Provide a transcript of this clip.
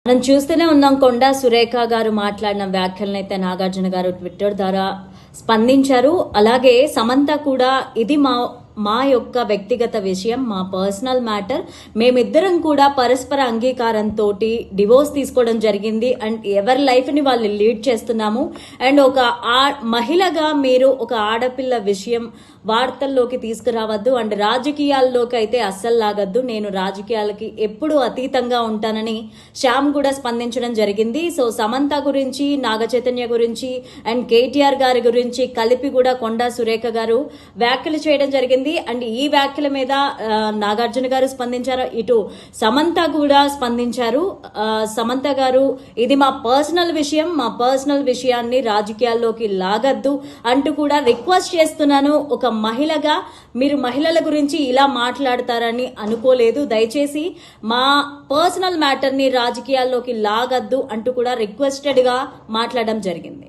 మనం చూస్తూనే ఉన్నాం. కొండా సురేఖ గారు మాట్లాడిన వ్యాఖ్యలనైతే నాగార్జున గారు ట్విట్టర్ ద్వారా స్పందించారు. అలాగే సమంత కూడా ఇది మా యొక్క వ్యక్తిగత విషయం, మా పర్సనల్ మ్యాటర్. మేమిద్దరం కూడా పరస్పర అంగీకారంతో డివోర్స్ తీసుకోవడం జరిగింది అండ్ ఎవరి లైఫ్ని వాళ్ళు లీడ్ చేస్తున్నాము. అండ్ ఒక మహిళగా మీరు ఒక ఆడపిల్ల విషయం వార్తల్లోకి తీసుకురావద్దు అండ్ రాజకీయాల్లోకి అయితే అస్సలు లాగద్దు. నేను రాజకీయాలకి ఎప్పుడూ అతీతంగా ఉంటానని శ్యామ్ కూడా స్పందించడం జరిగింది. సో సమంత గురించి, నాగ చైతన్య గురించి అండ్ కేటీఆర్ గారి గురించి కలిపి కూడా కొండా సురేఖ గారు వ్యాఖ్యలు చేయడం జరిగింది. అండ్ ఈ వ్యాఖ్యల మీద నాగార్జున గారు స్పందించారు, ఇటు సమంత కూడా స్పందించారు. సమంత గారు ఇది మా పర్సనల్ విషయం, మా పర్సనల్ విషయాన్ని రాజకీయాల్లోకి లాగద్దు అంటూ కూడా రిక్వెస్ట్ చేస్తున్నాను. ఒక మహిళగా మీరు మహిళల గురించి ఇలా మాట్లాడతారని అనుకోలేదు. దయచేసి మా పర్సనల్ మ్యాటర్ని రాజకీయాల్లోకి లాగద్దు అంటూ కూడా రిక్వెస్టెడ్గా మాట్లాడడం జరిగింది.